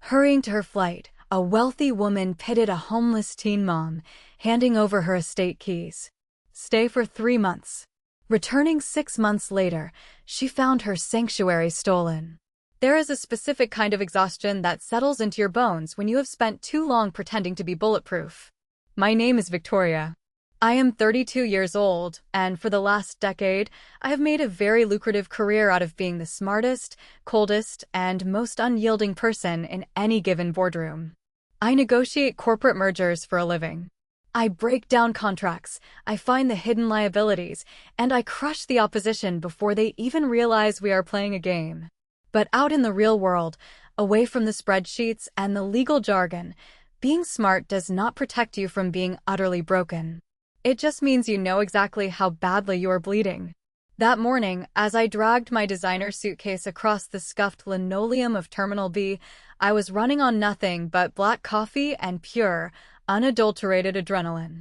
Hurrying to her flight, a wealthy woman pitied a homeless teen mom, handing over her estate keys. Stay for 3 months. Returning 6 months later, she found her sanctuary stolen. There is a specific kind of exhaustion that settles into your bones when you have spent too long pretending to be bulletproof. My name is Victoria. I am 32 years old, and for the last decade, I have made a very lucrative career out of being the smartest, coldest, and most unyielding person in any given boardroom. I negotiate corporate mergers for a living. I break down contracts, I find the hidden liabilities, and I crush the opposition before they even realize we are playing a game. But out in the real world, away from the spreadsheets and the legal jargon, being smart does not protect you from being utterly broken. It just means you know exactly how badly you are bleeding. That morning, as I dragged my designer suitcase across the scuffed linoleum of Terminal B, I was running on nothing but black coffee and pure, unadulterated adrenaline.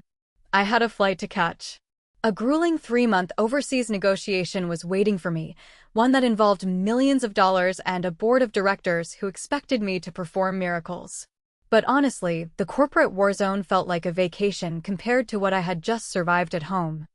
I had a flight to catch. A grueling 3-month overseas negotiation was waiting for me, one that involved millions of dollars and a board of directors who expected me to perform miracles. But honestly, the corporate war zone felt like a vacation compared to what I had just survived at home.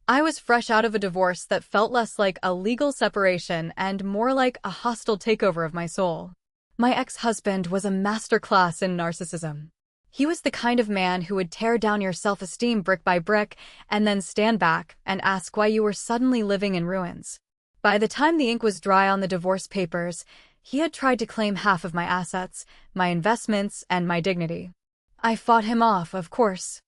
I was fresh out of a divorce that felt less like a legal separation and more like a hostile takeover of my soul. My ex-husband was a masterclass in narcissism. He was the kind of man who would tear down your self-esteem brick by brick and then stand back and ask why you were suddenly living in ruins. By the time the ink was dry on the divorce papers, he had tried to claim half of my assets, my investments, and my dignity. I fought him off, of course.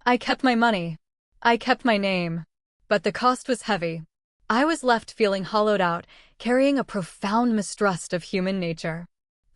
I kept my money. I kept my name. But the cost was heavy. I was left feeling hollowed out, carrying a profound mistrust of human nature.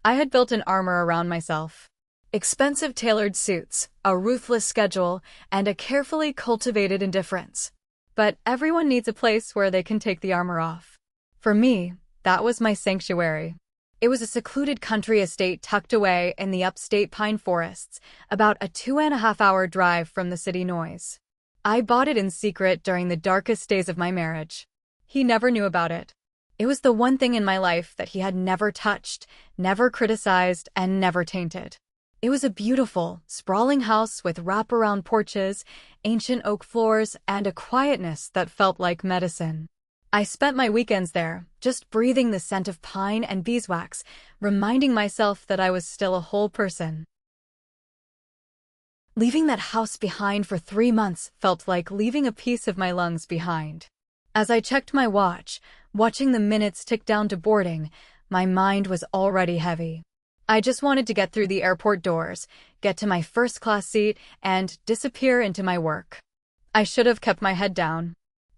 I had built an armor around myself. Expensive tailored suits, a ruthless schedule, and a carefully cultivated indifference. But everyone needs a place where they can take the armor off. For me, that was my sanctuary. It was a secluded country estate tucked away in the upstate pine forests, about a 2.5-hour drive from the city noise. I bought it in secret during the darkest days of my marriage. He never knew about it. It was the one thing in my life that he had never touched, never criticized, and never tainted. It was a beautiful, sprawling house with wraparound porches, ancient oak floors, and a quietness that felt like medicine. I spent my weekends there, just breathing the scent of pine and beeswax, reminding myself that I was still a whole person. Leaving that house behind for 3 months felt like leaving a piece of my lungs behind. As I checked my watch, watching the minutes tick down to boarding, my mind was already heavy. I just wanted to get through the airport doors, get to my first-class seat, and disappear into my work. I should have kept my head down.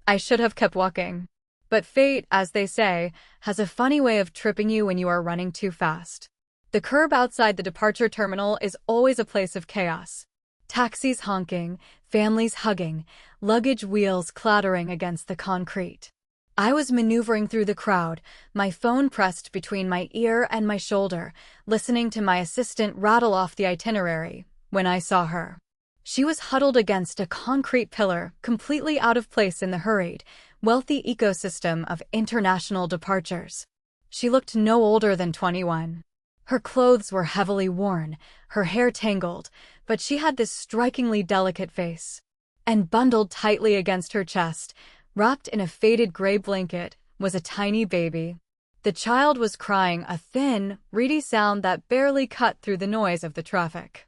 I should have kept walking. But fate, as they say, has a funny way of tripping you when you are running too fast. The curb outside the departure terminal is always a place of chaos. Taxis honking, families hugging, luggage wheels clattering against the concrete. I was maneuvering through the crowd, my phone pressed between my ear and my shoulder, listening to my assistant rattle off the itinerary, when I saw her. She was huddled against a concrete pillar, completely out of place in the hurried, wealthy ecosystem of international departures. She looked no older than 21. Her clothes were heavily worn, her hair tangled, but she had this strikingly delicate face. And bundled tightly against her chest, wrapped in a faded gray blanket, was a tiny baby. The child was crying, a thin, reedy sound that barely cut through the noise of the traffic.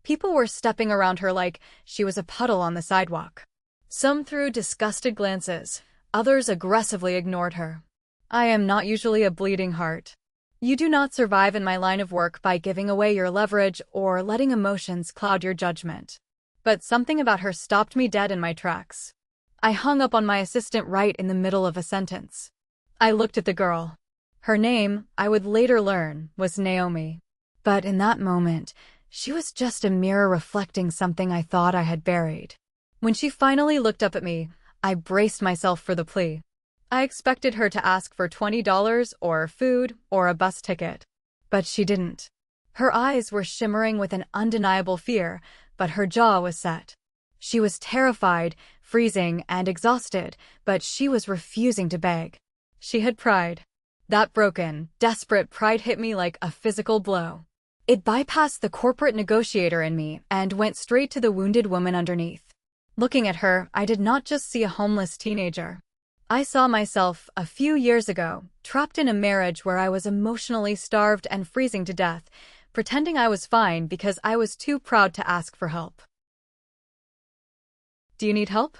People were stepping around her like she was a puddle on the sidewalk. Some threw disgusted glances, others aggressively ignored her. I am not usually a bleeding heart. You do not survive in my line of work by giving away your leverage or letting emotions cloud your judgment. But something about her stopped me dead in my tracks. I hung up on my assistant right in the middle of a sentence. I looked at the girl. Her name, I would later learn, was Naomi. But in that moment, she was just a mirror reflecting something I thought I had buried. When she finally looked up at me, I braced myself for the plea. I expected her to ask for $20 or food or a bus ticket. But she didn't. Her eyes were shimmering with an undeniable fear, but her jaw was set. She was terrified, freezing, and exhausted, but she was refusing to beg. She had pride. That broken, desperate pride hit me like a physical blow. It bypassed the corporate negotiator in me and went straight to the wounded woman underneath. Looking at her, I did not just see a homeless teenager. I saw myself, a few years ago, trapped in a marriage where I was emotionally starved and freezing to death, pretending I was fine because I was too proud to ask for help. "Do you need help?"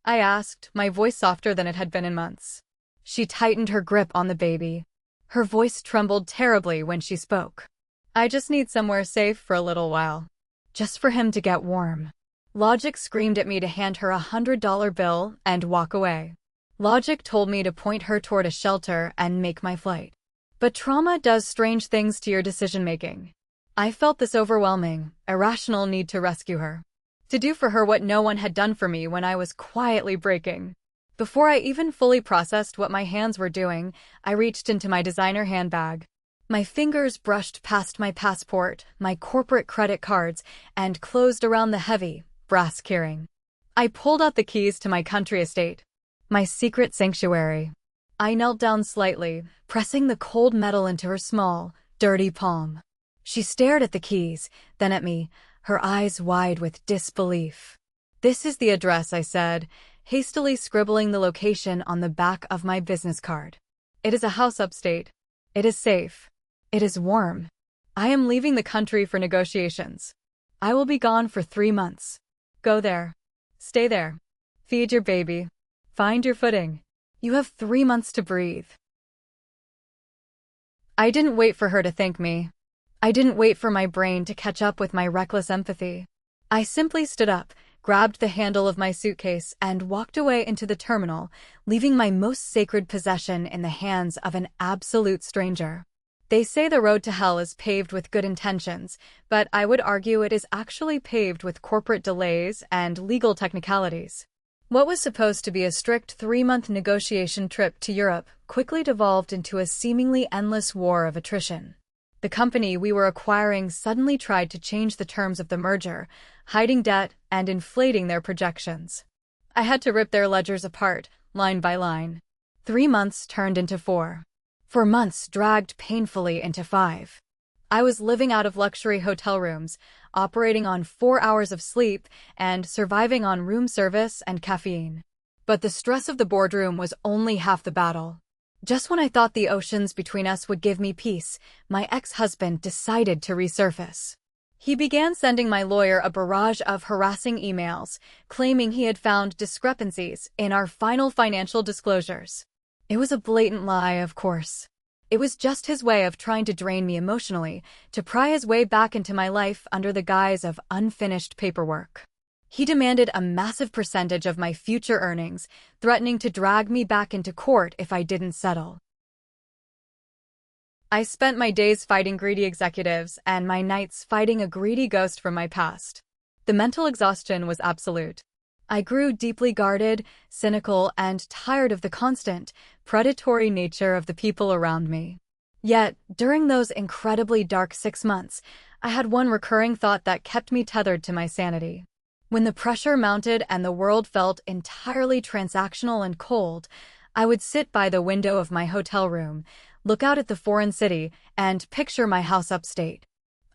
I asked, my voice softer than it had been in months. She tightened her grip on the baby. Her voice trembled terribly when she spoke. "I just need somewhere safe for a little while. Just for him to get warm." Logic screamed at me to hand her $100 bill and walk away. Logic told me to point her toward a shelter and make my flight. But trauma does strange things to your decision-making. I felt this overwhelming, irrational need to rescue her. To do for her what no one had done for me when I was quietly breaking. Before I even fully processed what my hands were doing, I reached into my designer handbag. My fingers brushed past my passport, my corporate credit cards, and closed around the heavy, brass keyring. I pulled out the keys to my country estate, my secret sanctuary. I knelt down slightly, pressing the cold metal into her small, dirty palm. She stared at the keys, then at me, her eyes wide with disbelief. "This is the address," I said, hastily scribbling the location on the back of my business card. "It is a house upstate. It is safe. It is warm. I am leaving the country for negotiations. I will be gone for 3 months. Go there. Stay there. Feed your baby. Find your footing. You have 3 months to breathe." I didn't wait for her to thank me. I didn't wait for my brain to catch up with my reckless empathy. I simply stood up, grabbed the handle of my suitcase, and walked away into the terminal, leaving my most sacred possession in the hands of an absolute stranger. They say the road to hell is paved with good intentions, but I would argue it is actually paved with corporate delays and legal technicalities. What was supposed to be a strict 3-month negotiation trip to Europe quickly devolved into a seemingly endless war of attrition. The company we were acquiring suddenly tried to change the terms of the merger, hiding debt and inflating their projections. I had to rip their ledgers apart, line by line. 3 months turned into 4. 4 months dragged painfully into 5. I was living out of luxury hotel rooms, operating on 4 hours of sleep, and surviving on room service and caffeine. But the stress of the boardroom was only half the battle. Just when I thought the oceans between us would give me peace, my ex-husband decided to resurface. He began sending my lawyer a barrage of harassing emails, claiming he had found discrepancies in our final financial disclosures. It was a blatant lie, of course. It was just his way of trying to drain me emotionally, to pry his way back into my life under the guise of unfinished paperwork. He demanded a massive percentage of my future earnings, threatening to drag me back into court if I didn't settle. I spent my days fighting greedy executives and my nights fighting a greedy ghost from my past. The mental exhaustion was absolute. I grew deeply guarded, cynical, and tired of the constant, predatory nature of the people around me. Yet, during those incredibly dark 6 months, I had one recurring thought that kept me tethered to my sanity. When the pressure mounted and the world felt entirely transactional and cold, I would sit by the window of my hotel room, look out at the foreign city, and picture my house upstate.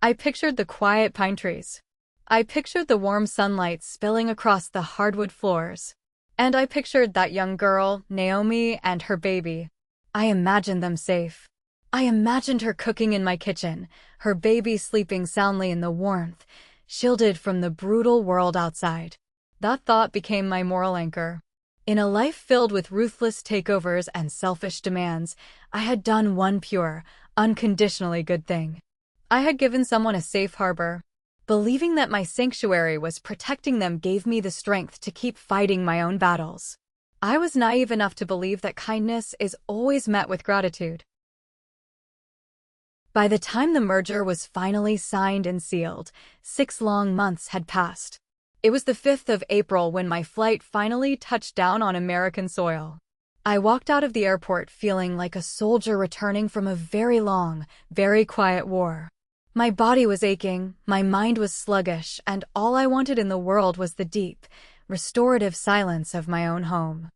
I pictured the quiet pine trees. I pictured the warm sunlight spilling across the hardwood floors. And I pictured that young girl, Naomi, and her baby. I imagined them safe. I imagined her cooking in my kitchen, her baby sleeping soundly in the warmth, shielded from the brutal world outside. That thought became my moral anchor. In a life filled with ruthless takeovers and selfish demands, I had done one pure, unconditionally good thing. I had given someone a safe harbor. Believing that my sanctuary was protecting them gave me the strength to keep fighting my own battles. I was naive enough to believe that kindness is always met with gratitude. By the time the merger was finally signed and sealed, 6 long months had passed. It was the 5th of April when my flight finally touched down on American soil. I walked out of the airport feeling like a soldier returning from a very long, very quiet war. My body was aching, my mind was sluggish, and all I wanted in the world was the deep, restorative silence of my own home.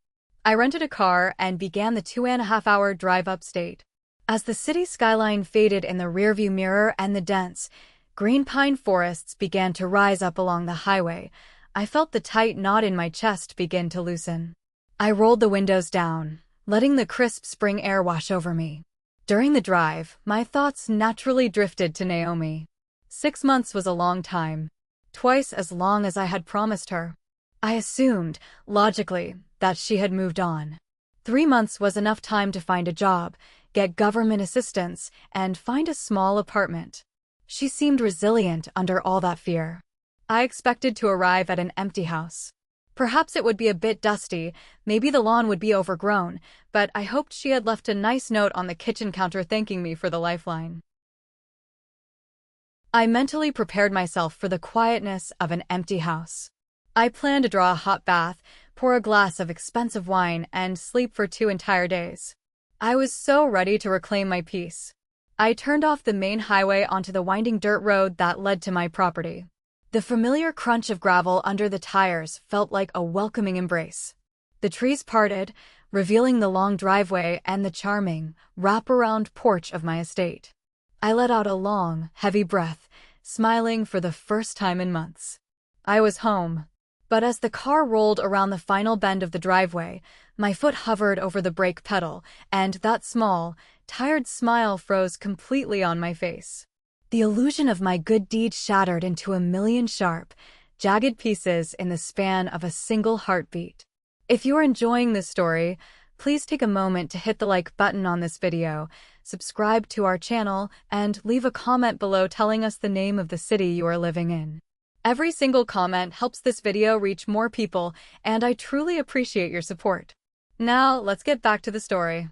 I rented a car and began the 2.5-hour drive upstate. As the city skyline faded in the rearview mirror and the dense, green pine forests began to rise up along the highway, I felt the tight knot in my chest begin to loosen. I rolled the windows down, letting the crisp spring air wash over me. During the drive, my thoughts naturally drifted to Naomi. 6 months was a long time, twice as long as I had promised her. I assumed, logically, that she had moved on. 3 months was enough time to find a job, get government assistance, and find a small apartment. She seemed resilient under all that fear. I expected to arrive at an empty house. Perhaps it would be a bit dusty, maybe the lawn would be overgrown, but I hoped she had left a nice note on the kitchen counter thanking me for the lifeline. I mentally prepared myself for the quietness of an empty house. I planned to draw a hot bath, pour a glass of expensive wine, and sleep for 2 entire days. I was so ready to reclaim my peace. I turned off the main highway onto the winding dirt road that led to my property. The familiar crunch of gravel under the tires felt like a welcoming embrace. The trees parted, revealing the long driveway and the charming, wrap-around porch of my estate. I let out a long, heavy breath, smiling for the first time in months. I was home. But as the car rolled around the final bend of the driveway, my foot hovered over the brake pedal, and that small, tired smile froze completely on my face. The illusion of my good deed shattered into a million sharp, jagged pieces in the span of a single heartbeat. If you are enjoying this story, please take a moment to hit the like button on this video, subscribe to our channel, and leave a comment below telling us the name of the city you are living in. Every single comment helps this video reach more people, and I truly appreciate your support. Now, let's get back to the story.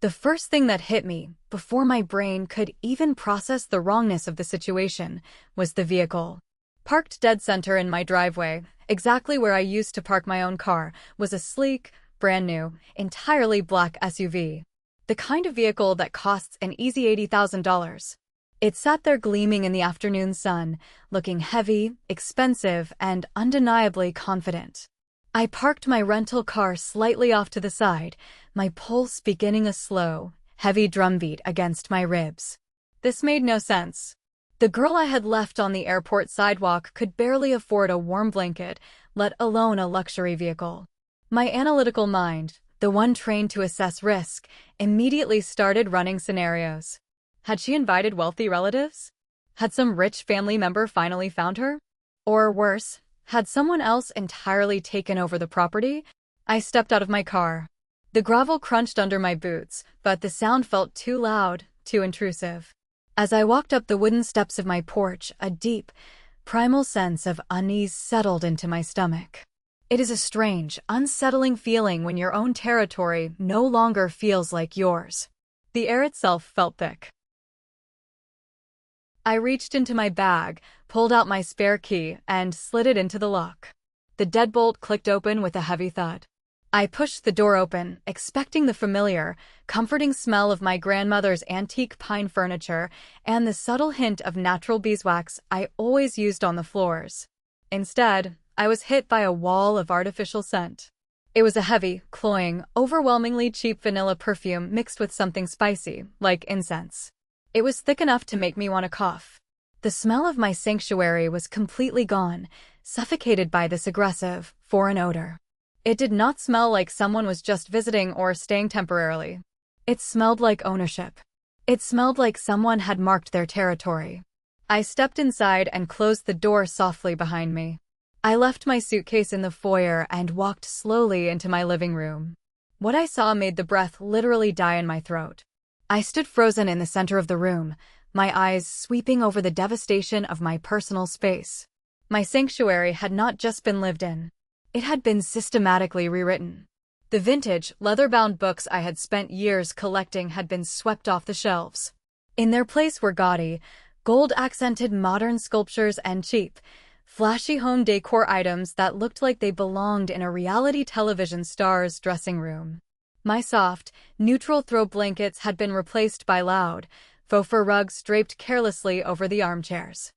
The first thing that hit me, before my brain could even process the wrongness of the situation, was the vehicle. Parked dead center in my driveway, exactly where I used to park my own car, was a sleek, brand new, entirely black SUV. The kind of vehicle that costs an easy $80,000. It sat there gleaming in the afternoon sun, looking heavy, expensive, and undeniably confident. I parked my rental car slightly off to the side, my pulse beginning a slow, heavy drumbeat against my ribs. This made no sense. The girl I had left on the airport sidewalk could barely afford a warm blanket, let alone a luxury vehicle. My analytical mind, the one trained to assess risk, immediately started running scenarios. Had she invited wealthy relatives? Had some rich family member finally found her? Or worse, had someone else entirely taken over the property? I stepped out of my car. The gravel crunched under my boots, but the sound felt too loud, too intrusive. As I walked up the wooden steps of my porch, a deep, primal sense of unease settled into my stomach. It is a strange, unsettling feeling when your own territory no longer feels like yours. The air itself felt thick. I reached into my bag, pulled out my spare key, and slid it into the lock. The deadbolt clicked open with a heavy thud. I pushed the door open, expecting the familiar, comforting smell of my grandmother's antique pine furniture and the subtle hint of natural beeswax I always used on the floors. Instead, I was hit by a wall of artificial scent. It was a heavy, cloying, overwhelmingly cheap vanilla perfume mixed with something spicy, like incense. It was thick enough to make me want to cough. The smell of my sanctuary was completely gone, suffocated by this aggressive, foreign odor. It did not smell like someone was just visiting or staying temporarily. It smelled like ownership. It smelled like someone had marked their territory. I stepped inside and closed the door softly behind me. I left my suitcase in the foyer and walked slowly into my living room. What I saw made the breath literally die in my throat. I stood frozen in the center of the room, my eyes sweeping over the devastation of my personal space. My sanctuary had not just been lived in. It had been systematically rewritten. The vintage, leather-bound books I had spent years collecting had been swept off the shelves. In their place were gaudy, gold-accented modern sculptures and cheap, flashy home decor items that looked like they belonged in a reality television star's dressing room. My soft, neutral throw blankets had been replaced by loud, faux fur rugs draped carelessly over the armchairs.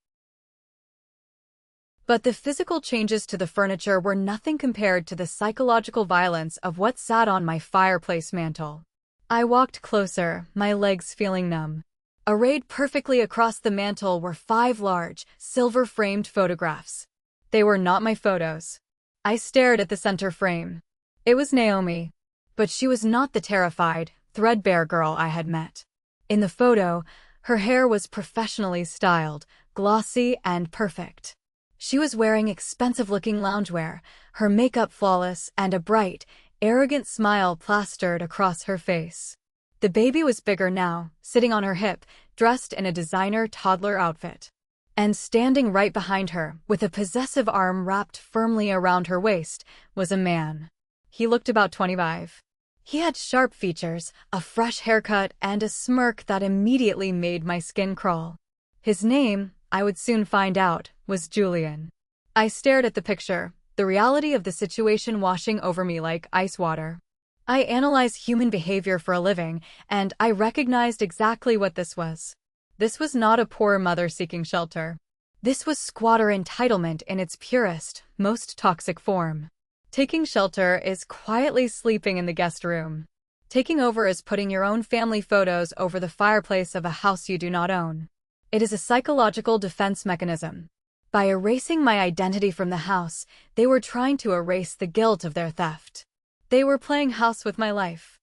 But the physical changes to the furniture were nothing compared to the psychological violence of what sat on my fireplace mantel. I walked closer, my legs feeling numb. Arrayed perfectly across the mantel were 5 large, silver-framed photographs. They were not my photos. I stared at the center frame. It was Naomi. But she was not the terrified, threadbare girl I had met. In the photo, her hair was professionally styled, glossy and perfect. She was wearing expensive-looking loungewear, her makeup flawless, and a bright, arrogant smile plastered across her face. The baby was bigger now, sitting on her hip, dressed in a designer toddler outfit. And standing right behind her, with a possessive arm wrapped firmly around her waist, was a man. He looked about 25. He had sharp features, a fresh haircut, and a smirk that immediately made my skin crawl. His name, I would soon find out, was Julian. I stared at the picture, the reality of the situation washing over me like ice water. I analyze human behavior for a living, and I recognized exactly what this was. This was not a poor mother seeking shelter. This was squatter entitlement in its purest, most toxic form. Taking shelter is quietly sleeping in the guest room. Taking over is putting your own family photos over the fireplace of a house you do not own. It is a psychological defense mechanism. By erasing my identity from the house, they were trying to erase the guilt of their theft. They were playing house with my life.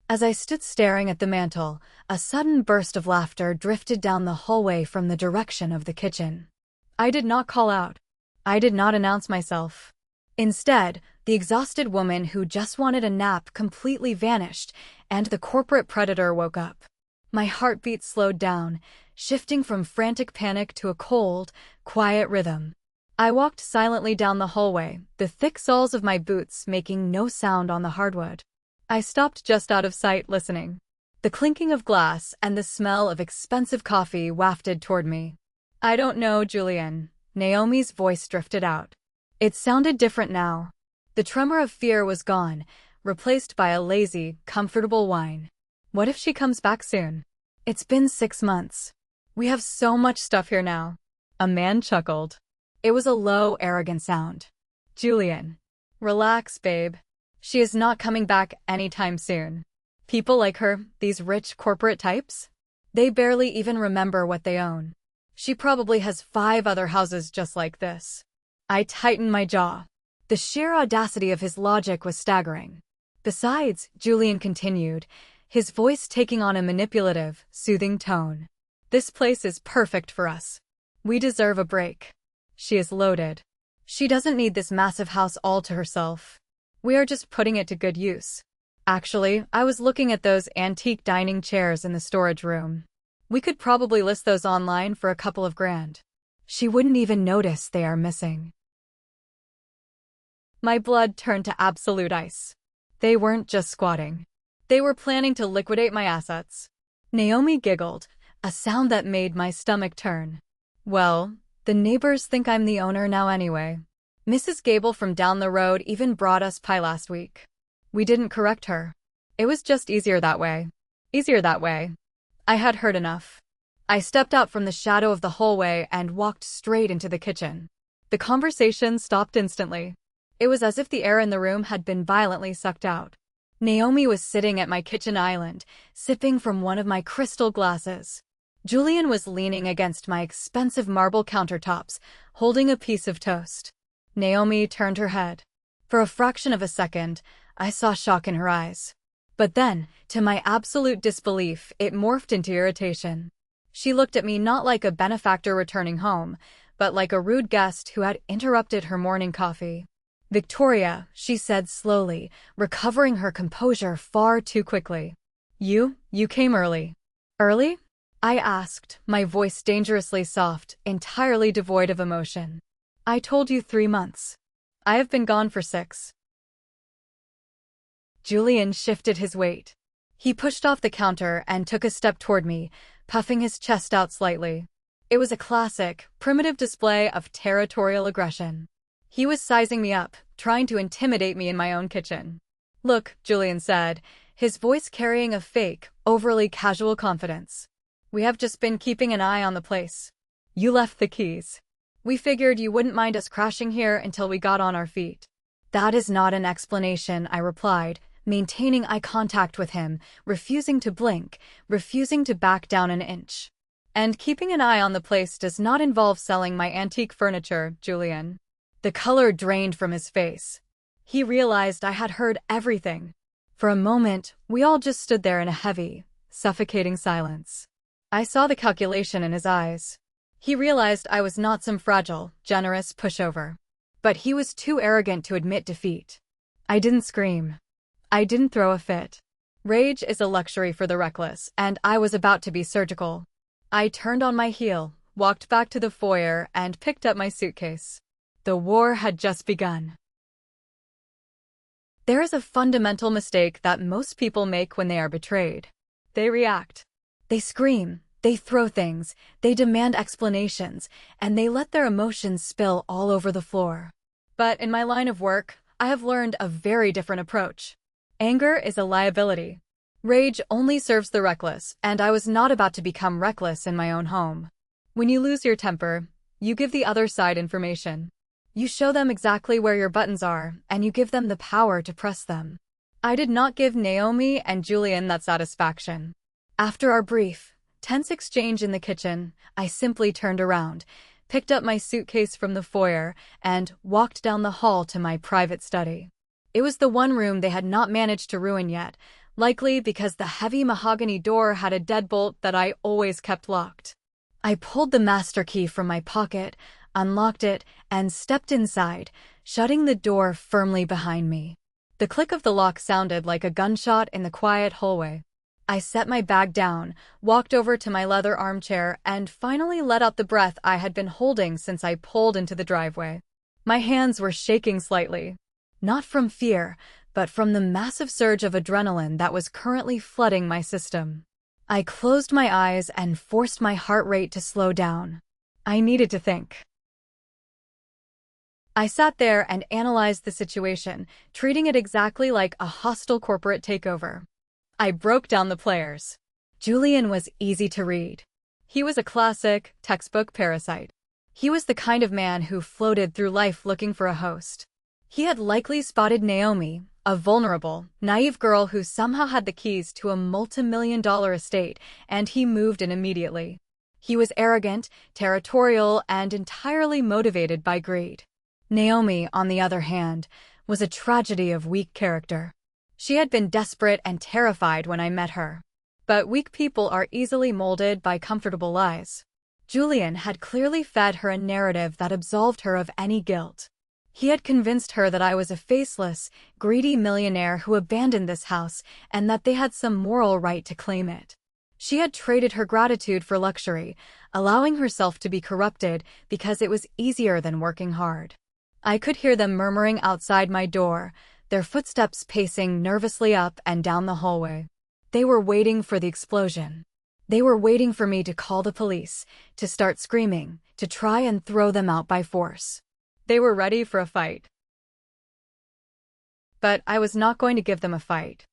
As I stood staring at the mantel, a sudden burst of laughter drifted down the hallway from the direction of the kitchen. I did not call out. I did not announce myself. Instead, the exhausted woman who just wanted a nap completely vanished, and the corporate predator woke up. My heartbeat slowed down, shifting from frantic panic to a cold, quiet rhythm. I walked silently down the hallway, the thick soles of my boots making no sound on the hardwood. I stopped just out of sight, listening. The clinking of glass and the smell of expensive coffee wafted toward me. "I don't know, Julian." Naomi's voice drifted out. It sounded different now. The tremor of fear was gone, replaced by a lazy, comfortable whine. "What if she comes back soon? It's been 6 months. We have so much stuff here now." A man chuckled. It was a low, arrogant sound. "Julian, relax, babe. She is not coming back anytime soon. People like her, these rich corporate types, they barely even remember what they own. She probably has 5 other houses just like this." I tightened my jaw. The sheer audacity of his logic was staggering. "Besides," Julian continued, his voice taking on a manipulative, soothing tone, "this place is perfect for us. We deserve a break. She is loaded. She doesn't need this massive house all to herself. We are just putting it to good use. Actually, I was looking at those antique dining chairs in the storage room. We could probably list those online for a couple of grand. She wouldn't even notice they are missing." My blood turned to absolute ice. They weren't just squatting. They were planning to liquidate my assets. Naomi giggled, a sound that made my stomach turn. "Well, the neighbors think I'm the owner now anyway. Mrs. Gable from down the road even brought us pie last week. We didn't correct her. It was just easier that way. Easier that way." I had heard enough. I stepped out from the shadow of the hallway and walked straight into the kitchen. The conversation stopped instantly. It was as if the air in the room had been violently sucked out. Naomi was sitting at my kitchen island, sipping from one of my crystal glasses. Julian was leaning against my expensive marble countertops, holding a piece of toast. Naomi turned her head. For a fraction of a second, I saw shock in her eyes. But then, to my absolute disbelief, it morphed into irritation. She looked at me not like a benefactor returning home, but like a rude guest who had interrupted her morning coffee. "Victoria," she said slowly, recovering her composure far too quickly. You came early." "Early?" I asked, my voice dangerously soft, entirely devoid of emotion. "I told you 3 months. I have been gone for 6. Julian shifted his weight. He pushed off the counter and took a step toward me, puffing his chest out slightly. It was a classic, primitive display of territorial aggression. He was sizing me up, trying to intimidate me in my own kitchen. "Look," Julian said, his voice carrying a fake, overly casual confidence. "We have just been keeping an eye on the place. You left the keys. We figured you wouldn't mind us crashing here until we got on our feet." "That is not an explanation," I replied, maintaining eye contact with him, refusing to blink, refusing to back down an inch. And keeping an eye on the place does not involve selling my antique furniture, Julian. The color drained from his face. He realized I had heard everything. For a moment, we all just stood there in a heavy, suffocating silence. I saw the calculation in his eyes. He realized I was not some fragile, generous pushover. But he was too arrogant to admit defeat. I didn't scream. I didn't throw a fit. Rage is a luxury for the reckless, and I was about to be surgical. I turned on my heel, walked back to the foyer, and picked up my suitcase. The war had just begun. There is a fundamental mistake that most people make when they are betrayed. They react. They scream, they throw things, they demand explanations, and they let their emotions spill all over the floor. But in my line of work, I have learned a very different approach. Anger is a liability. Rage only serves the reckless, and I was not about to become reckless in my own home. When you lose your temper, you give the other side information. You show them exactly where your buttons are, and you give them the power to press them. I did not give Naomi and Julian that satisfaction. After our brief, tense exchange in the kitchen, I simply turned around, picked up my suitcase from the foyer, and walked down the hall to my private study. It was the one room they had not managed to ruin yet, likely because the heavy mahogany door had a deadbolt that I always kept locked. I pulled the master key from my pocket, unlocked it, and stepped inside, shutting the door firmly behind me. The click of the lock sounded like a gunshot in the quiet hallway. I set my bag down, walked over to my leather armchair, and finally let out the breath I had been holding since I pulled into the driveway. My hands were shaking slightly. Not from fear, but from the massive surge of adrenaline that was currently flooding my system. I closed my eyes and forced my heart rate to slow down. I needed to think. I sat there and analyzed the situation, treating it exactly like a hostile corporate takeover. I broke down the players. Julian was easy to read. He was a classic, textbook parasite. He was the kind of man who floated through life looking for a host. He had likely spotted Naomi, a vulnerable, naive girl who somehow had the keys to a multi-million-dollar estate, and he moved in immediately. He was arrogant, territorial, and entirely motivated by greed. Naomi, on the other hand, was a tragedy of weak character. She had been desperate and terrified when I met her. But weak people are easily molded by comfortable lies. Julian had clearly fed her a narrative that absolved her of any guilt. He had convinced her that I was a faceless, greedy millionaire who abandoned this house and that they had some moral right to claim it. She had traded her gratitude for luxury, allowing herself to be corrupted because it was easier than working hard. I could hear them murmuring outside my door, their footsteps pacing nervously up and down the hallway. They were waiting for the explosion. They were waiting for me to call the police, to start screaming, to try and throw them out by force. They were ready for a fight. But I was not going to give them a fight.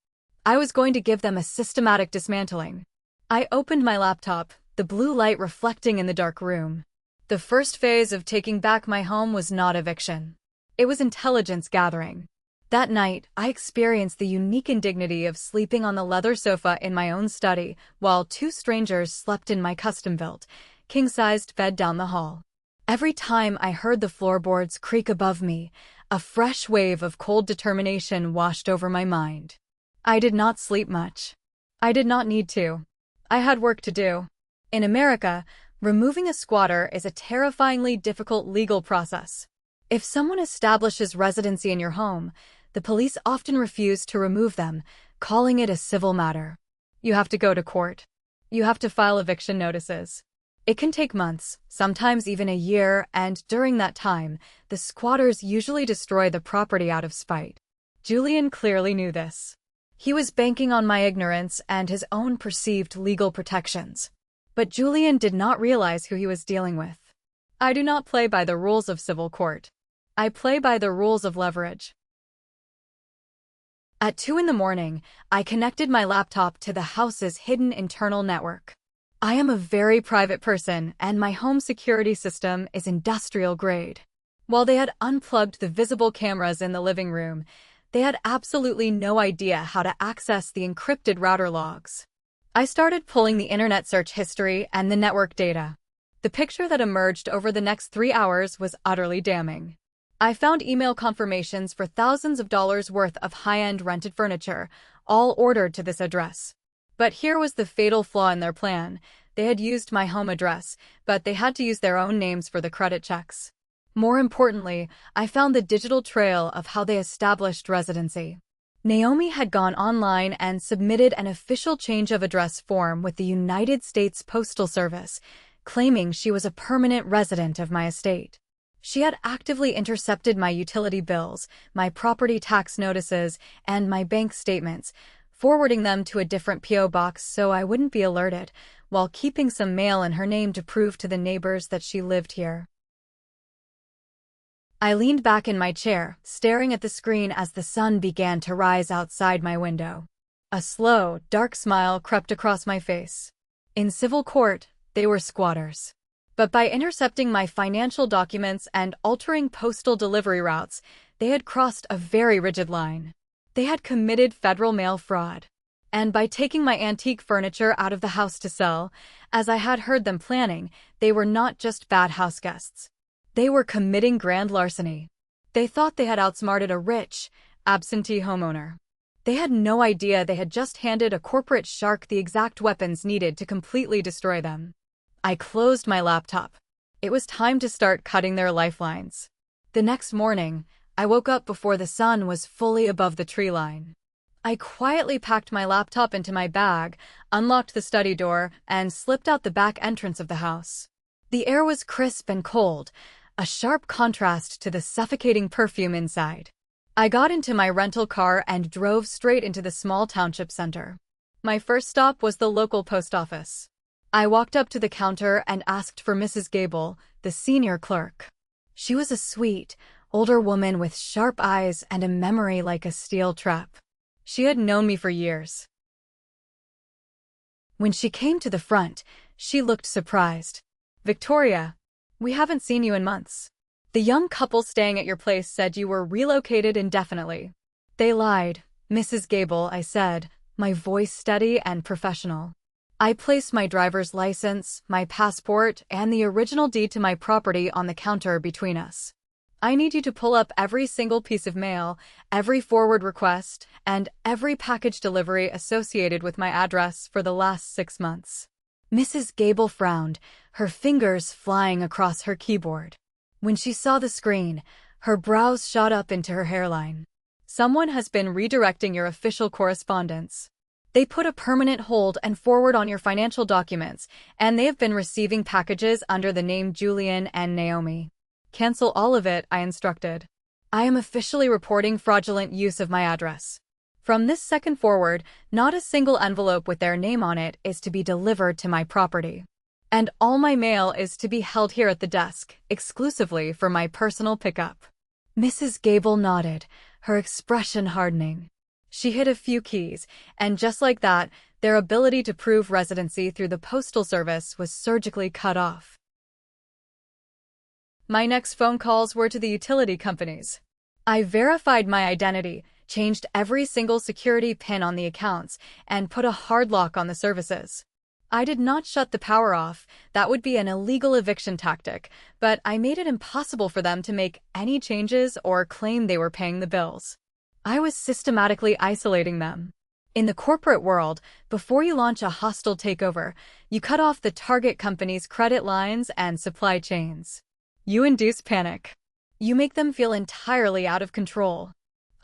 I was going to give them a systematic dismantling. I opened my laptop, the blue light reflecting in the dark room. The first phase of taking back my home was not eviction. It was intelligence gathering. That night, I experienced the unique indignity of sleeping on the leather sofa in my own study while two strangers slept in my custom-built, king-sized bed down the hall. Every time I heard the floorboards creak above me, a fresh wave of cold determination washed over my mind. I did not sleep much. I did not need to. I had work to do. In America, removing a squatter is a terrifyingly difficult legal process. If someone establishes residency in your home, the police often refuse to remove them, calling it a civil matter. You have to go to court. You have to file eviction notices. It can take months, sometimes even a year, and during that time, the squatters usually destroy the property out of spite. Julian clearly knew this. He was banking on my ignorance and his own perceived legal protections. But Julian did not realize who he was dealing with. I do not play by the rules of civil court. I play by the rules of leverage. At 2 a.m, I connected my laptop to the house's hidden internal network. I am a very private person, and my home security system is industrial grade. While they had unplugged the visible cameras in the living room, They had absolutely no idea how to access the encrypted router logs. I started pulling the internet search history and the network data. The picture that emerged over the next 3 hours was utterly damning. I found email confirmations for thousands of dollars worth of high-end rented furniture, all ordered to this address. But here was the fatal flaw in their plan. They had used my home address, but they had to use their own names for the credit checks. More importantly, I found the digital trail of how they established residency. Naomi had gone online and submitted an official change of address form with the United States Postal Service, claiming she was a permanent resident of my estate. She had actively intercepted my utility bills, my property tax notices, and my bank statements, forwarding them to a different P.O. box so I wouldn't be alerted, while keeping some mail in her name to prove to the neighbors that she lived here. I leaned back in my chair, staring at the screen as the sun began to rise outside my window. A slow, dark smile crept across my face. In civil court, they were squatters. But by intercepting my financial documents and altering postal delivery routes, they had crossed a very rigid line. They had committed federal mail fraud. And by taking my antique furniture out of the house to sell, as I had heard them planning, they were not just bad house guests. They were committing grand larceny. They thought they had outsmarted a rich, absentee homeowner. They had no idea they had just handed a corporate shark the exact weapons needed to completely destroy them. I closed my laptop. It was time to start cutting their lifelines. The next morning, I woke up before the sun was fully above the tree line. I quietly packed my laptop into my bag, unlocked the study door, and slipped out the back entrance of the house. The air was crisp and cold, a sharp contrast to the suffocating perfume inside. I got into my rental car and drove straight into the small township center. My first stop was the local post office. I walked up to the counter and asked for Mrs. Gable, the senior clerk. She was a sweet, older woman with sharp eyes and a memory like a steel trap. She had known me for years. When she came to the front, she looked surprised. "Victoria, we haven't seen you in months. The young couple staying at your place said you were relocated indefinitely." "They lied, Mrs. Gable," I said, my voice steady and professional. I placed my driver's license, my passport, and the original deed to my property on the counter between us. "I need you to pull up every single piece of mail, every forward request, and every package delivery associated with my address for the last 6 months." Mrs. Gable frowned, her fingers flying across her keyboard. When she saw the screen, her brows shot up into her hairline. "Someone has been redirecting your official correspondence. They put a permanent hold and forward on your financial documents, and they have been receiving packages under the name Julian and Naomi. Cancel all of it," I instructed. "I am officially reporting fraudulent use of my address. From this second forward, not a single envelope with their name on it is to be delivered to my property. And all my mail is to be held here at the desk, exclusively for my personal pickup." Mrs. Gable nodded, her expression hardening. She hit a few keys, and just like that, their ability to prove residency through the postal service was surgically cut off. My next phone calls were to the utility companies. I verified my identity, changed every single security pin on the accounts, and put a hard lock on the services. I did not shut the power off, that would be an illegal eviction tactic, but I made it impossible for them to make any changes or claim they were paying the bills. I was systematically isolating them. In the corporate world, before you launch a hostile takeover, you cut off the target company's credit lines and supply chains. You induce panic. You make them feel entirely out of control.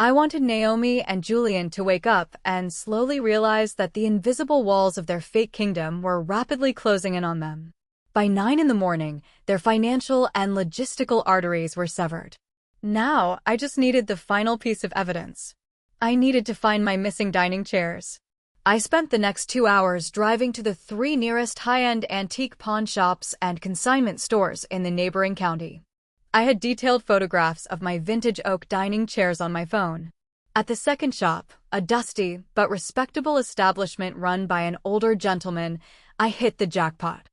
I wanted Naomi and Julian to wake up and slowly realize that the invisible walls of their fake kingdom were rapidly closing in on them. By 9 in the morning, their financial and logistical arteries were severed. Now, I just needed the final piece of evidence. I needed to find my missing dining chairs. I spent the next 2 hours driving to the 3 nearest high-end antique pawn shops and consignment stores in the neighboring county. I had detailed photographs of my vintage oak dining chairs on my phone. At the second shop, a dusty but respectable establishment run by an older gentleman, I hit the jackpot.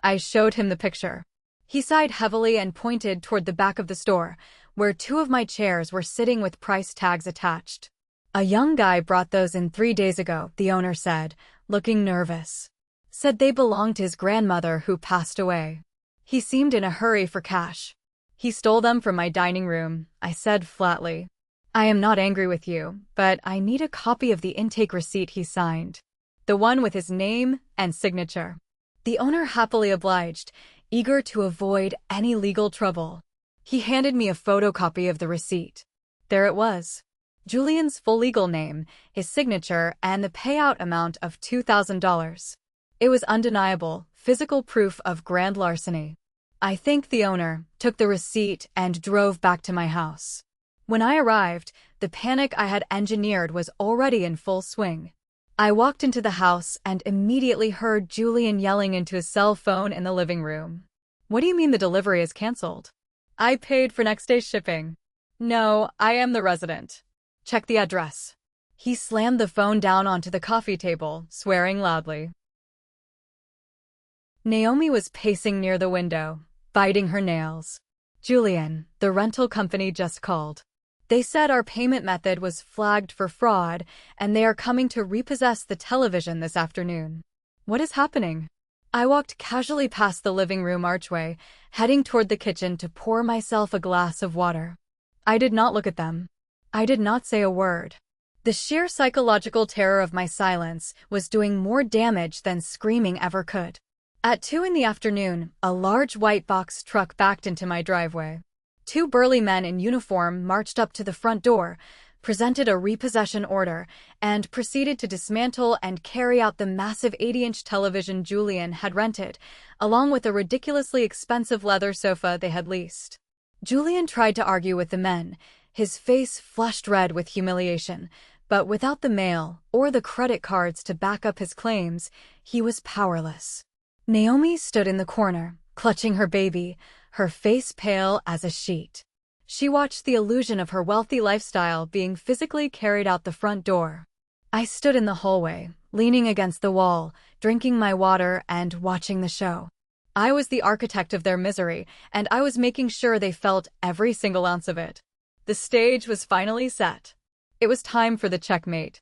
I showed him the picture. He sighed heavily and pointed toward the back of the store, where two of my chairs were sitting with price tags attached. "A young guy brought those in 3 days ago," the owner said, looking nervous. "Said they belonged to his grandmother who passed away. He seemed in a hurry for cash." "He stole them from my dining room," I said flatly. "I am not angry with you, but I need a copy of the intake receipt he signed. The one with his name and signature." The owner happily obliged, eager to avoid any legal trouble. He handed me a photocopy of the receipt. There it was. Julian's full legal name, his signature, and the payout amount of $2,000. It was undeniable, physical proof of grand larceny. I thanked the owner, took the receipt, and drove back to my house. When I arrived, the panic I had engineered was already in full swing. I walked into the house and immediately heard Julian yelling into his cell phone in the living room. "What do you mean the delivery is canceled? I paid for next day's shipping." "No, I am the resident. Check the address." He slammed the phone down onto the coffee table, swearing loudly. Naomi was pacing near the window, biting her nails. "Julian, the rental company just called. They said our payment method was flagged for fraud, and they are coming to repossess the television this afternoon." "What is happening?" I walked casually past the living room archway, heading toward the kitchen to pour myself a glass of water. I did not look at them. I did not say a word. The sheer psychological terror of my silence was doing more damage than screaming ever could. At 2 in the afternoon, a large white box truck backed into my driveway. Two burly men in uniform marched up to the front door, presented a repossession order, and proceeded to dismantle and carry out the massive 80-inch television Julian had rented, along with a ridiculously expensive leather sofa they had leased. Julian tried to argue with the men, his face flushed red with humiliation, but without the mail or the credit cards to back up his claims, he was powerless. Naomi stood in the corner, clutching her baby, her face pale as a sheet. She watched the illusion of her wealthy lifestyle being physically carried out the front door. I stood in the hallway, leaning against the wall, drinking my water and watching the show. I was the architect of their misery, and I was making sure they felt every single ounce of it. The stage was finally set. It was time for the checkmate.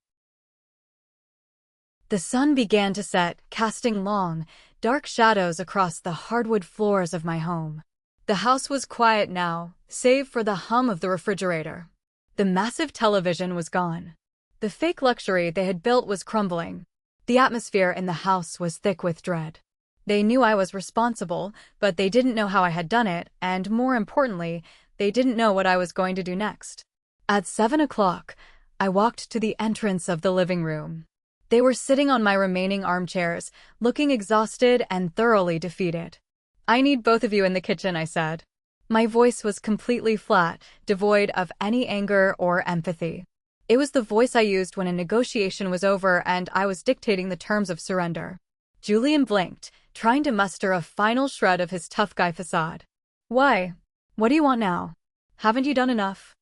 The sun began to set, casting long, dark shadows across the hardwood floors of my home. The house was quiet now, save for the hum of the refrigerator. The massive television was gone. The fake luxury they had built was crumbling. The atmosphere in the house was thick with dread. They knew I was responsible, but they didn't know how I had done it, and more importantly, they didn't know what I was going to do next. At 7 o'clock, I walked to the entrance of the living room. They were sitting on my remaining armchairs, looking exhausted and thoroughly defeated. "I need both of you in the kitchen," I said. My voice was completely flat, devoid of any anger or empathy. It was the voice I used when a negotiation was over and I was dictating the terms of surrender. Julian blinked, trying to muster a final shred of his tough guy facade. "Why? What do you want now? Haven't you done enough?"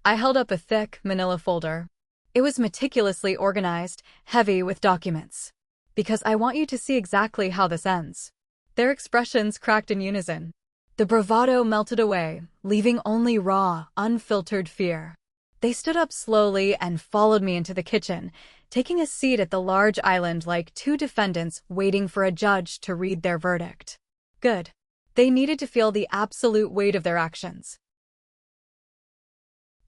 I held up a thick, manila folder. It was meticulously organized, heavy with documents. "Because I want you to see exactly how this ends." Their expressions cracked in unison. The bravado melted away, leaving only raw, unfiltered fear. They stood up slowly and followed me into the kitchen, taking a seat at the large island like two defendants waiting for a judge to read their verdict. Good. They needed to feel the absolute weight of their actions.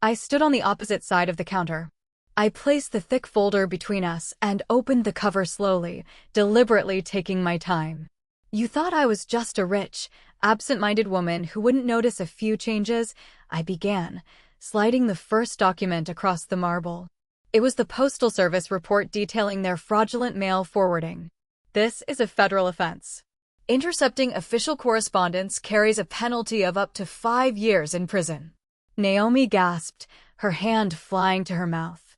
I stood on the opposite side of the counter. I placed the thick folder between us and opened the cover slowly, deliberately taking my time. "You thought I was just a rich, absent-minded woman who wouldn't notice a few changes?" I began, sliding the first document across the marble. It was the Postal Service report detailing their fraudulent mail forwarding. "This is a federal offense. Intercepting official correspondence carries a penalty of up to 5 years in prison." Naomi gasped, her hand flying to her mouth.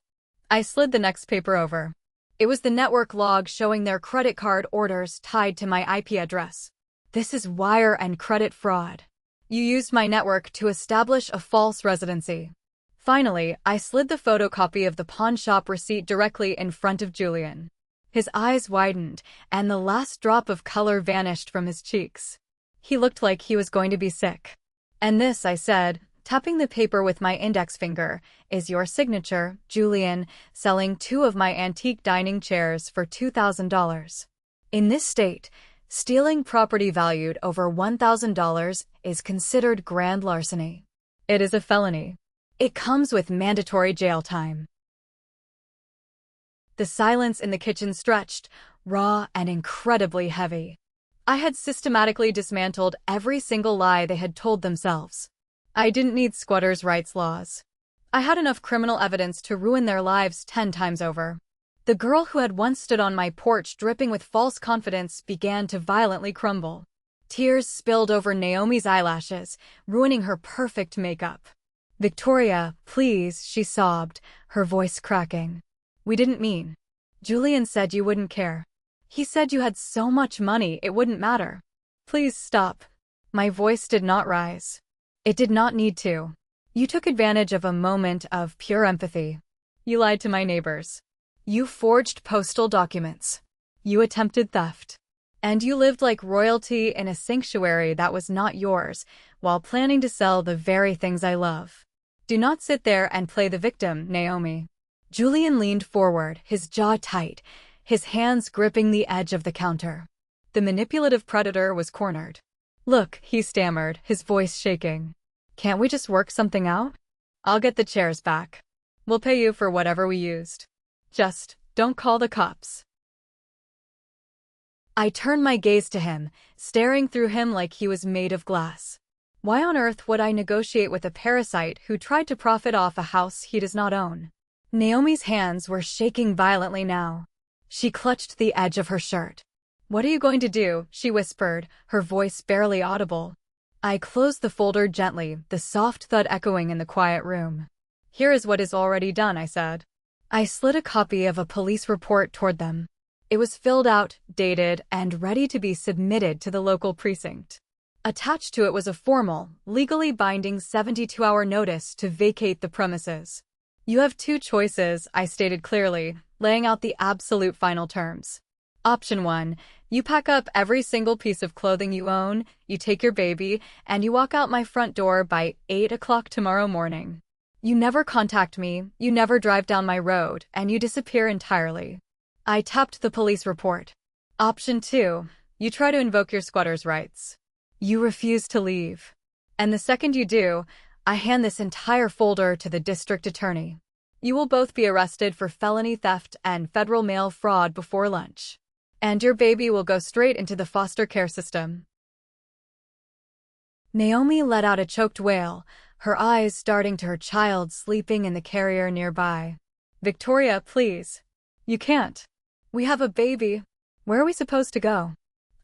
I slid the next paper over. It was the network log showing their credit card orders tied to my IP address. "This is wire and credit fraud. You used my network to establish a false residency." Finally, I slid the photocopy of the pawn shop receipt directly in front of Julian. His eyes widened, and the last drop of color vanished from his cheeks. He looked like he was going to be sick. "And this," I said, Tapping the paper with my index finger. Is your signature, Julian, selling 2 of my antique dining chairs for $2,000. In this state, stealing property valued over $1,000 is considered grand larceny. It is a felony. It comes with mandatory jail time. The silence in the kitchen stretched, raw and incredibly heavy. I had systematically dismantled every single lie they had told themselves. I didn't need squatters' rights laws. I had enough criminal evidence to ruin their lives 10 times over. The girl who had once stood on my porch dripping with false confidence began to violently crumble. Tears spilled over Naomi's eyelashes, ruining her perfect makeup. "Victoria, please," she sobbed, her voice cracking. "We didn't mean. Julian said you wouldn't care. He said you had so much money it wouldn't matter. Please stop." My voice did not rise. It did not need to. You took advantage of a moment of pure empathy. You lied to my neighbors. You forged postal documents. You attempted theft. And you lived like royalty in a sanctuary that was not yours, while planning to sell the very things I love. Do not sit there and play the victim, Naomi. Julian leaned forward, his jaw tight, his hands gripping the edge of the counter. The manipulative predator was cornered. "Look," he stammered, his voice shaking. "Can't we just work something out? I'll get the chairs back. We'll pay you for whatever we used. Just don't call the cops." I turned my gaze to him, staring through him like he was made of glass. Why on earth would I negotiate with a parasite who tried to profit off a house he does not own? Naomi's hands were shaking violently now. She clutched the edge of her shirt. "What are you going to do?" she whispered, her voice barely audible. I closed the folder gently, the soft thud echoing in the quiet room. "Here is what is already done," I said. I slid a copy of a police report toward them. It was filled out, dated, and ready to be submitted to the local precinct. Attached to it was a formal, legally binding 72-hour notice to vacate the premises. "You have 2 choices," I stated clearly, laying out the absolute final terms. Option 1, you pack up every single piece of clothing you own, you take your baby, and you walk out my front door by 8 o'clock tomorrow morning. You never contact me, you never drive down my road, and you disappear entirely. I tapped the police report. Option 2, you try to invoke your squatter's rights. You refuse to leave. And the second you do, I hand this entire folder to the district attorney. You will both be arrested for felony theft and federal mail fraud before lunch. And your baby will go straight into the foster care system." Naomi let out a choked wail, her eyes darting to her child sleeping in the carrier nearby. "Victoria, please. You can't. We have a baby. Where are we supposed to go?"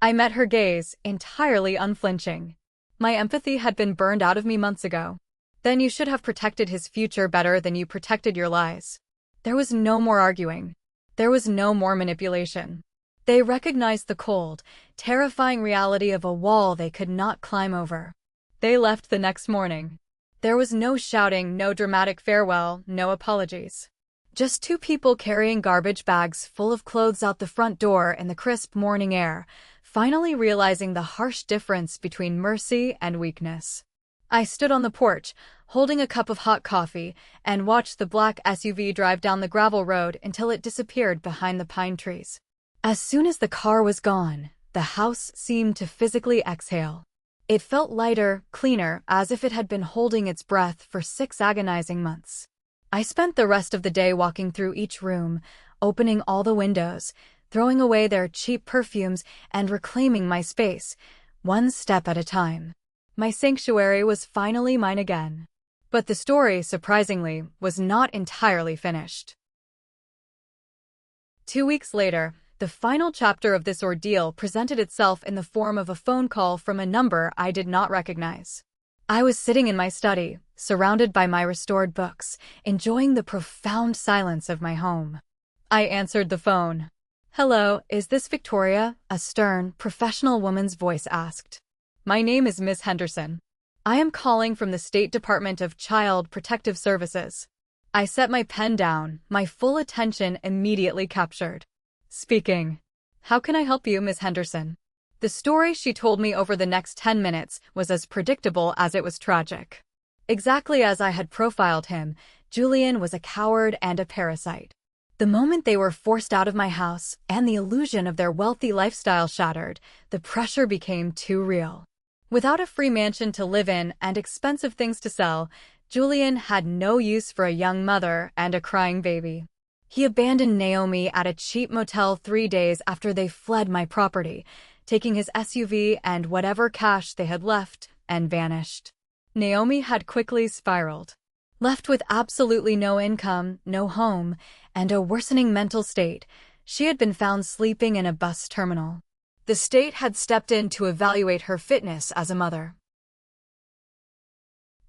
I met her gaze, entirely unflinching. My empathy had been burned out of me months ago. "Then you should have protected his future better than you protected your lies." There was no more arguing. There was no more manipulation. They recognized the cold, terrifying reality of a wall they could not climb over. They left the next morning. There was no shouting, no dramatic farewell, no apologies. Just 2 people carrying garbage bags full of clothes out the front door in the crisp morning air, finally realizing the harsh difference between mercy and weakness. I stood on the porch, holding a cup of hot coffee, and watched the black SUV drive down the gravel road until it disappeared behind the pine trees. As soon as the car was gone, the house seemed to physically exhale. It felt lighter, cleaner, as if it had been holding its breath for 6 agonizing months. I spent the rest of the day walking through each room, opening all the windows, throwing away their cheap perfumes, and reclaiming my space, one step at a time. My sanctuary was finally mine again. But the story, surprisingly, was not entirely finished. 2 weeks later, the final chapter of this ordeal presented itself in the form of a phone call from a number I did not recognize. I was sitting in my study, surrounded by my restored books, enjoying the profound silence of my home. I answered the phone. "Hello, is this Victoria?" a stern, professional woman's voice asked. "My name is Miss Henderson. I am calling from the State Department of Child Protective Services." I set my pen down, my full attention immediately captured. "Speaking. How can I help you, Miss Henderson?" The story she told me over the next 10 minutes was as predictable as it was tragic. Exactly as I had profiled him, Julian was a coward and a parasite. The moment they were forced out of my house and the illusion of their wealthy lifestyle shattered, the pressure became too real. Without a free mansion to live in and expensive things to sell, Julian had no use for a young mother and a crying baby. He abandoned Naomi at a cheap motel 3 days after they fled my property, taking his SUV and whatever cash they had left, and vanished. Naomi had quickly spiraled. Left with absolutely no income, no home, and a worsening mental state, she had been found sleeping in a bus terminal. The state had stepped in to evaluate her fitness as a mother.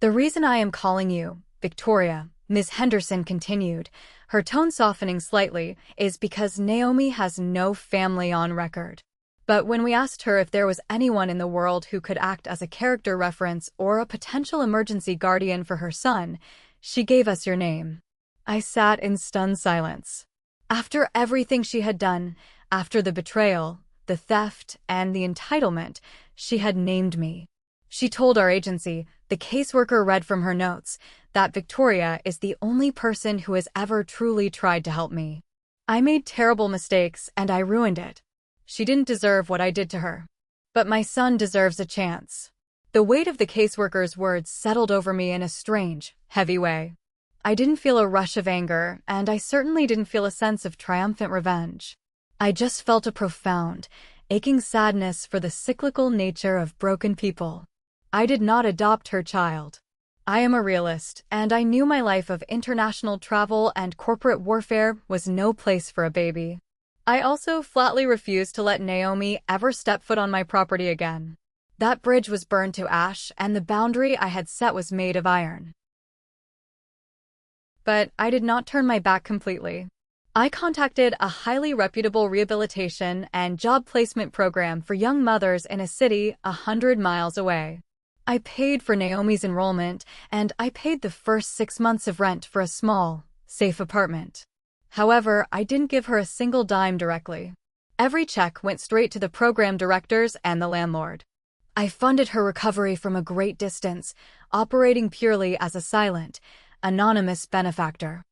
"The reason I am calling you, Victoria," Ms. Henderson continued, her tone softening slightly, "is because Naomi has no family on record. But when we asked her if there was anyone in the world who could act as a character reference or a potential emergency guardian for her son, she gave us your name." I sat in stunned silence. After everything she had done, after the betrayal, the theft, and the entitlement, she had named me. She told our agency, the caseworker read from her notes, that Victoria is the only person who has ever truly tried to help me. I made terrible mistakes and I ruined it. She didn't deserve what I did to her. But my son deserves a chance. The weight of the caseworker's words settled over me in a strange, heavy way. I didn't feel a rush of anger, and I certainly didn't feel a sense of triumphant revenge. I just felt a profound, aching sadness for the cyclical nature of broken people. I did not adopt her child. I am a realist, and I knew my life of international travel and corporate warfare was no place for a baby. I also flatly refused to let Naomi ever step foot on my property again. That bridge was burned to ash, and the boundary I had set was made of iron. But I did not turn my back completely. I contacted a highly reputable rehabilitation and job placement program for young mothers in a city 100 miles away. I paid for Naomi's enrollment, and I paid the first 6 months of rent for a small, safe apartment. However, I didn't give her a single dime directly. Every check went straight to the program directors and the landlord. I funded her recovery from a great distance, operating purely as a silent, anonymous benefactor.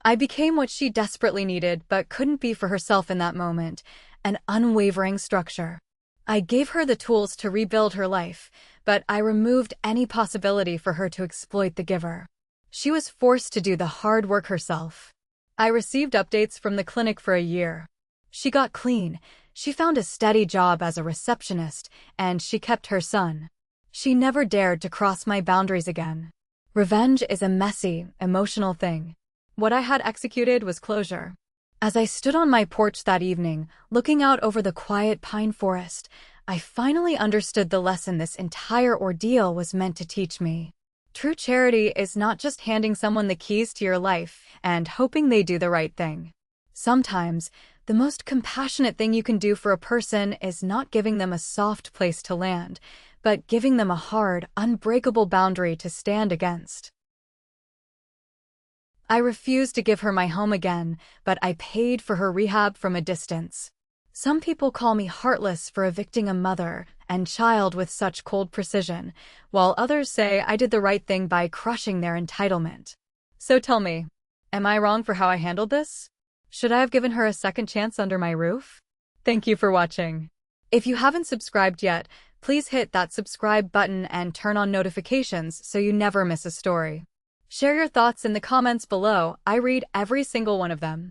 I became what she desperately needed but couldn't be for herself in that moment, an unwavering structure. I gave her the tools to rebuild her life, but I removed any possibility for her to exploit the giver. She was forced to do the hard work herself. I received updates from the clinic for a year. She got clean, she found a steady job as a receptionist, and she kept her son. She never dared to cross my boundaries again. Revenge is a messy, emotional thing. What I had executed was closure. As I stood on my porch that evening, looking out over the quiet pine forest, I finally understood the lesson this entire ordeal was meant to teach me. True charity is not just handing someone the keys to your life and hoping they do the right thing. Sometimes, the most compassionate thing you can do for a person is not giving them a soft place to land, but giving them a hard, unbreakable boundary to stand against. I refused to give her my home again, but I paid for her rehab from a distance. Some people call me heartless for evicting a mother and child with such cold precision, while others say I did the right thing by crushing their entitlement. So tell me, am I wrong for how I handled this? Should I have given her a second chance under my roof? Thank you for watching. If you haven't subscribed yet, please hit that subscribe button and turn on notifications so you never miss a story. Share your thoughts in the comments below. I read every single one of them.